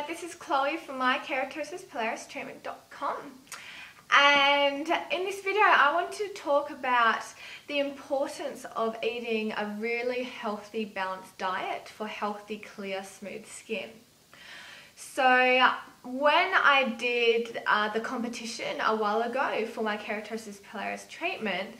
this is Chloe from Keratosis.com, and in this video I want to talk about the importance of eating a really healthy, balanced diet for healthy, clear, smooth skin. So when I did the competition a while ago for my Keratosis Pilaris treatment,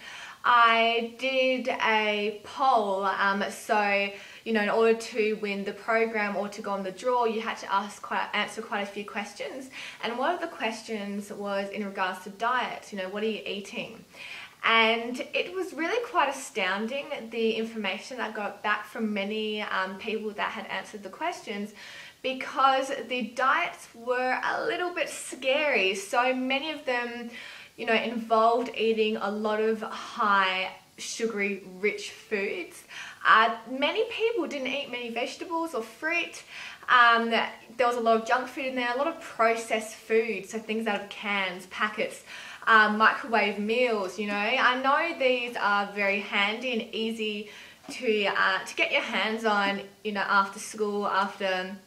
I did a poll. So in order to win the program or to go on the draw, you had to answer quite a few questions. And one of the questions was in regards to diet. What are you eating? And it was really quite astounding, the information I got back from many people that had answered the questions, because the diets were a little bit scary. So many of them involved eating a lot of high sugary rich foods. Many people didn't eat many vegetables or fruit. There was a lot of junk food in there, a lot of processed food, so things out of cans, packets, microwave meals. I know these are very handy and easy to get your hands on, after school, after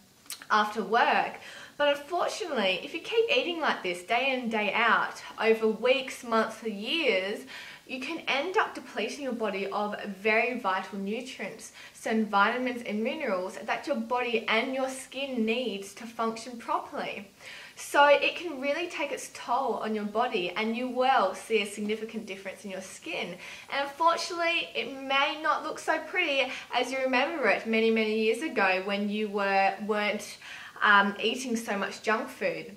work. But unfortunately, if you keep eating like this day in, day out, over weeks, months, or years, you can end up depleting your body of very vital nutrients, some vitamins and minerals that your body and your skin needs to function properly. So it can really take its toll on your body, and you will see a significant difference in your skin. And unfortunately, it may not look so pretty as you remember it many, many years ago when you weren't eating so much junk food.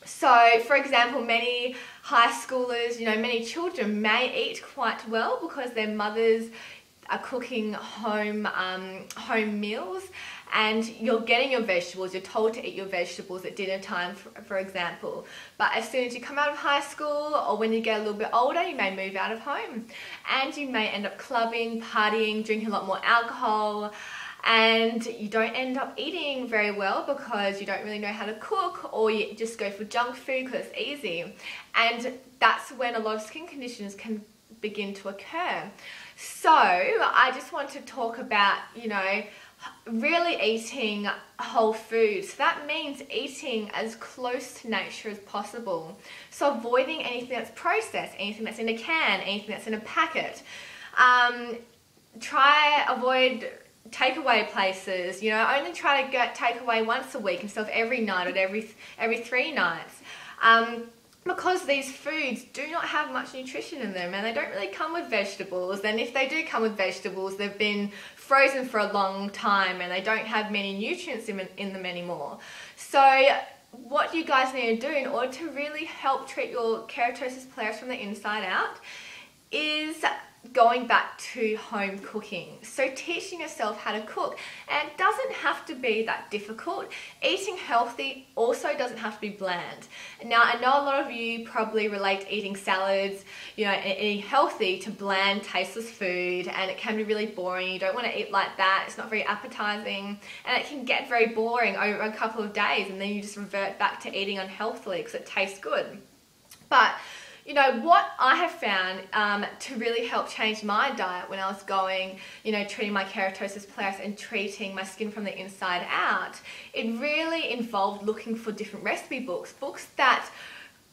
So, for example, many high schoolers, many children may eat quite well because their mothers are cooking home meals, and you're getting your vegetables. You're told to eat your vegetables at dinner time, for example. But as soon as you come out of high school, or when you get a little bit older, you may move out of home, and you may end up clubbing, partying, drinking a lot more alcohol. And you don't end up eating very well because you don't really know how to cook, or you just go for junk food because it's easy. And that's when a lot of skin conditions can begin to occur. So I just want to talk about, really eating whole foods. So that means eating as close to nature as possible. So avoiding anything that's processed, anything that's in a can, anything that's in a packet. Avoid takeaway places. Only try to get takeaway once a week instead of every night or every 3 nights, because these foods do not have much nutrition in them, and they don't really come with vegetables. And if they do come with vegetables, they've been frozen for a long time and they don't have many nutrients in them anymore. So what you guys need to do in order to really help treat your Keratosis Pilaris from the inside out is going back to home cooking. So teaching yourself how to cook, and it doesn't have to be that difficult. Eating healthy also doesn't have to be bland. Now, I know a lot of you probably relate eating salads, and eating healthy to bland, tasteless food, and it can be really boring. You don't want to eat like that. It's not very appetizing, and it can get very boring over a couple of days, and then you just revert back to eating unhealthily because it tastes good. But what I have found to really help change my diet when I was going, treating my Keratosis Pilaris and treating my skin from the inside out, it really involved looking for different recipe books that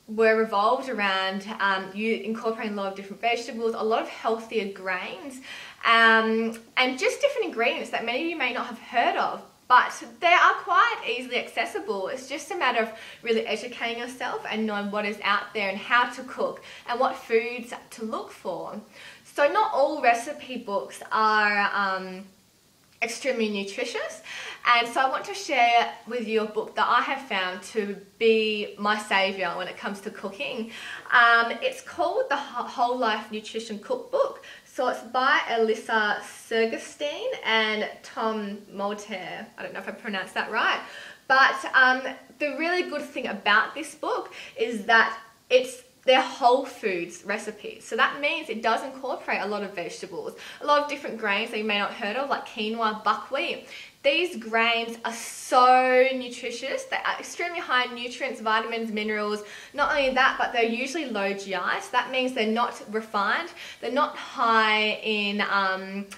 were revolved around you incorporating a lot of different vegetables, a lot of healthier grains, and just different ingredients that many of you may not have heard of. But they are quite easily accessible. It's just a matter of really educating yourself and knowing what is out there and how to cook and what foods to look for. So not all recipe books are extremely nutritious, and so I want to share with you a book that I have found to be my saviour when it comes to cooking. It's called the Whole Life Nutrition Cookbook. So it's by Elissa Sergerstein and Tom Molter. I don't know if I pronounced that right. But the really good thing about this book is that they're whole foods recipes. So that means it does incorporate a lot of vegetables, a lot of different grains that you may not have heard of, like quinoa, buckwheat. These grains are so nutritious. They are extremely high in nutrients, vitamins, minerals. Not only that, but they're usually low GI. So that means they're not refined. They're not high in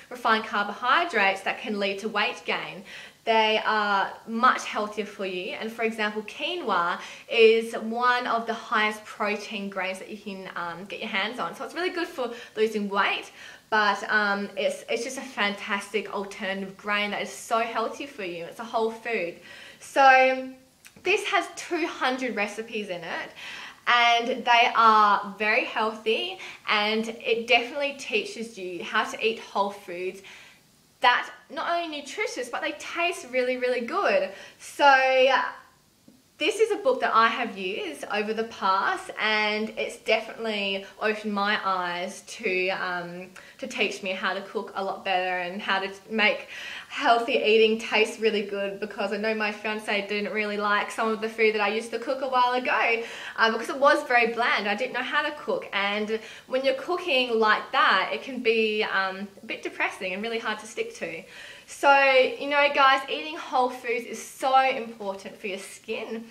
refined carbohydrates that can lead to weight gain. they are much healthier for you. And for example, quinoa is one of the highest protein grains that you can get your hands on. So it's really good for losing weight, but it's just a fantastic alternative grain that is so healthy for you. It's a whole food. So this has 200 recipes in it, and they are very healthy, and it definitely teaches you how to eat whole foods that not only nutritious, but they taste really, really good. So this is a book that I have used over the past, and it's definitely opened my eyes to teach me how to cook a lot better and how to make healthy eating taste really good, because I know my fiance didn't really like some of the food that I used to cook a while ago because it was very bland. I didn't know how to cook, and when you're cooking like that, it can be a bit depressing and really hard to stick to. So, you know guys, eating whole foods is so important for your skin.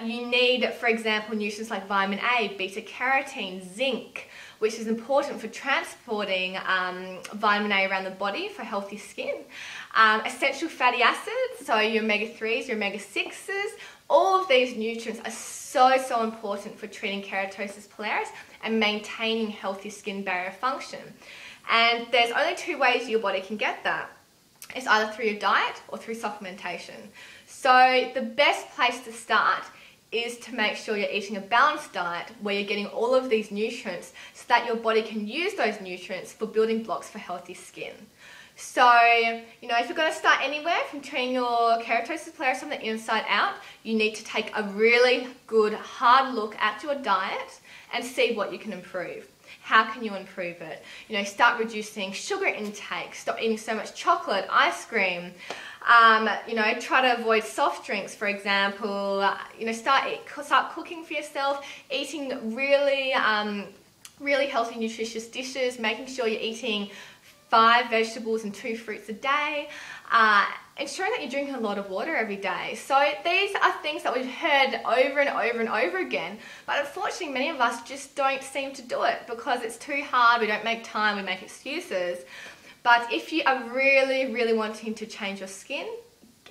You need, for example, nutrients like vitamin A, beta carotene, zinc, which is important for transporting vitamin A around the body for healthy skin. Essential fatty acids, so your omega-3s, your omega-6s, all of these nutrients are so important for treating keratosis pilaris and maintaining healthy skin barrier function. And there's only two ways your body can get that. It's either through your diet or through supplementation. So the best place to start is to make sure you're eating a balanced diet where you're getting all of these nutrients so that your body can use those nutrients for building blocks for healthy skin. So, you know, if you're going to start anywhere from treating your keratosis pilaris from the inside out, you need to take a really good hard look at your diet and see what you can improve. How can you improve it? You know, start reducing sugar intake, stop eating so much chocolate, ice cream, you know, try to avoid soft drinks, for example. You know, start cooking for yourself, eating really, really healthy, nutritious dishes, making sure you're eating 5 vegetables and 2 fruits a day, ensuring that you're drinking a lot of water every day. So these are things that we've heard over and over and over again, but unfortunately many of us just don't seem to do it because it's too hard, we don't make time, we make excuses. But if you are really, really wanting to change your skin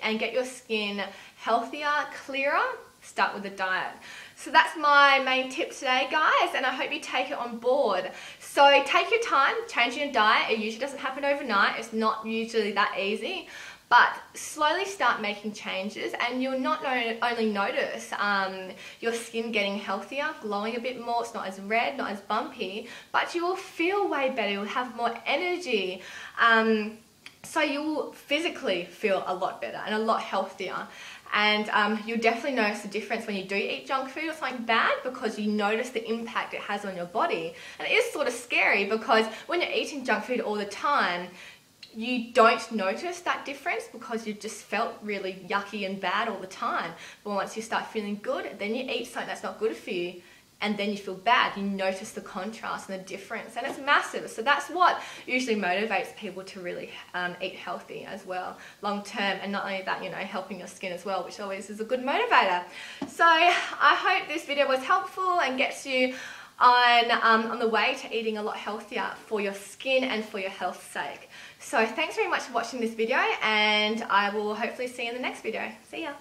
and get your skin healthier, clearer, start with a diet. So that's my main tip today, guys, and I hope you take it on board. So take your time changing your diet. It usually doesn't happen overnight. It's not usually that easy, but slowly start making changes, and you'll not only notice your skin getting healthier, glowing a bit more, it's not as red, not as bumpy, but you will feel way better, you'll have more energy. So you will physically feel a lot better and a lot healthier. And you'll definitely notice the difference when you do eat junk food or something bad, because you notice the impact it has on your body. And it is sort of scary because when you're eating junk food all the time, you don't notice that difference because you just felt really yucky and bad all the time. But once you start feeling good, then you eat something that's not good for you, and then you feel bad. You notice the contrast and the difference, and it's massive. So that's what usually motivates people to really eat healthy as well, long term. And not only that, you know, helping your skin as well, which always is a good motivator. So I hope this video was helpful and gets you on the way to eating a lot healthier for your skin and for your health's sake. So thanks very much for watching this video, and I will hopefully see you in the next video. See ya.